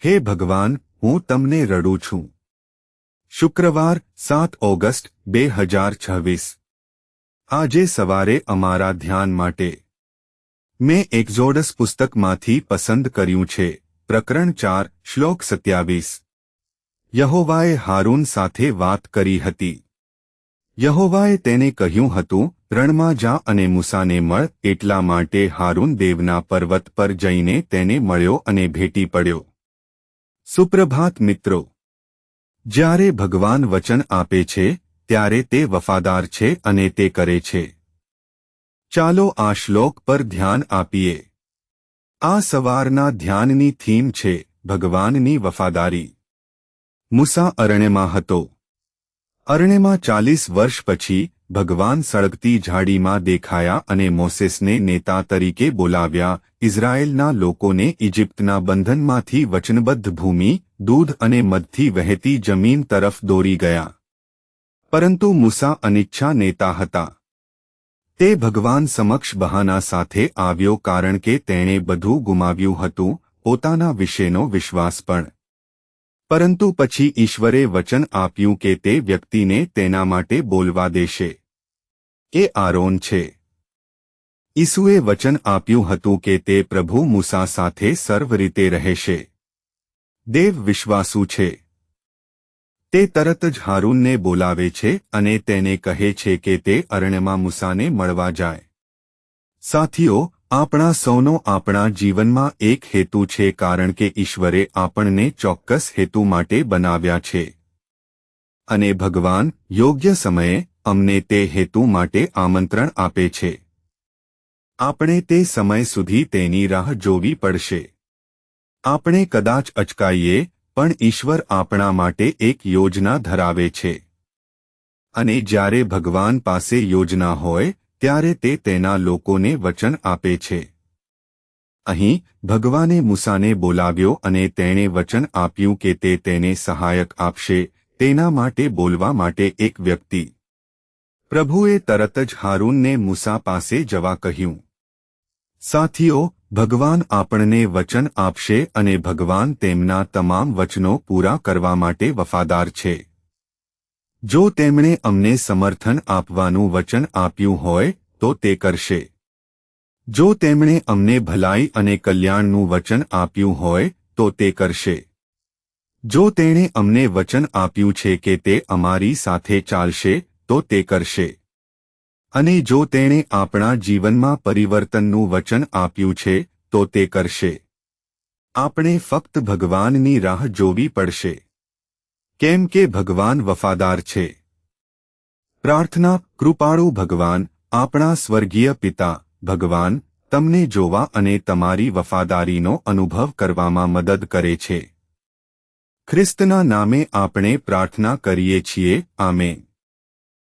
હે ભગવાન, હું તમને રડું છું. શુક્રવાર 7 ઓગસ્ટ 2026. આજે સવારે અમારા ધ્યાન માટે મેં એક્ઝોડસ પુસ્તકમાંથી પસંદ કર્યું છે. પ્રકરણ 4 શ્લોક 27. યહોવાએ હારૂન સાથે વાત કરી હતી. યહોવાએ તેને કહ્યું હતું, રણમાં જા અને મૂસાને મળ. એટલા માટે હારૂન દેવના પર્વત પર જઈને તેને મળ્યો અને ભેટી પડ્યો. સુપ્રભાત મિત્રો. જ્યારે ભગવાન વચન આપે છે ત્યારે તે વફાદાર છે અને તે કરે છે. ચાલો આ શ્લોક પર ધ્યાન આપીએ. આ સવારના ધ્યાનની થીમ છે ભગવાનની વફાદારી. મૂસા અરણ્યમાં હતો. અરણ્યમાં 40 વર્ષ પછી ભગવાન સળગતી ઝાડીમાં દેખાયા અને મોસેસને નેતા તરીકે બોલાવ્યા. ઇઝરાયેલના લોકોને ઇજિપ્તના બંધનમાંથી વચનબદ્ધ ભૂમિ, દૂધ અને મધથી વહેતી જમીન તરફ દોરી ગયા. પરંતુ મૂસા અનિચ્છા નેતા હતા. તે ભગવાન સમક્ષ બહાના સાથે આવ્યો કારણ કે તેણે બધું ગુમાવ્યું હતું, પોતાના વિશેનો વિશ્વાસ પણ. પરંતુ પછી ઈશ્વરે વચન આપ્યું કે તે વ્યક્તિને તેના માટે બોલવા દેશે. એ આરોન છે. ઈસુએ વચન આપ્યું હતું કે તે પ્રભુ મૂસા સાથે સર્વ રીતે રહેશે. દેવ વિશ્વાસુ છે. તે તરત જ હારૂનને બોલાવે છે અને તેને કહે છે કે તે અરણ્યમાં મૂસાને મળવા જાય. સાથીઓ, આપણા સૌનો આપણા જીવનમાં એક હેતુ છે કારણ કે ઈશ્વરે આપણને ચોક્કસ હેતુ માટે બનાવ્યા છે. અને ભગવાન યોગ્ય સમયે અમને તે હેતુ માટે આમંત્રણ આપે છે. આપણે તે સમય સુધી તેની રાહ જોવી પડશે. આપણે કદાચ અચકાઈએ, પણ ઈશ્વર આપણા માટે એક યોજના ધરાવે છે. અને જ્યારે ભગવાન પાસે યોજના હોય ત્યારે તે તેના લોકોને વચન આપે છે. અહીં ભગવાને મૂસાને બોલાવ્યો અને તેણે વચન આપ્યું કે તે તેને સહાયક આપશે, તેના માટે બોલવા માટે એક વ્યક્તિ. પ્રભુએ તરત જ હારૂનને મૂસા પાસે જવા કહ્યું. સાથીઓ, ભગવાન આપણને વચન આપશે અને ભગવાન તેમના તમામ વચનો પૂરા કરવા માટે વફાદાર છે. જો તેમણે અમને સમર્થન આપવાનું વચન આપ્યું હોય તો તે કરશે. જો તેમણે અમને ભલાઈ અને કલ્યાણનું વચન આપ્યું હોય તો તે કરશે. જો તેણે અમને વચન આપ્યું છે કે તે અમારી સાથે ચાલશે તો તે કરશે. અને જો તેણે આપણા જીવનમાં પરિવર્તનનું વચન આપ્યું છે તો તે કરશે. આપણે ફક્ત ભગવાનની રાહ જોવી પડશે. કેમ કે ભગવાન વફાદાર છે. પ્રાર્થના. કૃપાળુ ભગવાન, આપણા સ્વર્ગીય પિતા, ભગવાન તમને જોવા અને તમારી વફાદારીનો અનુભવ કરવામાં મદદ કરે છે. ખ્રિસ્તના નામે આપણે પ્રાર્થના કરીએ છીએ. આમેન.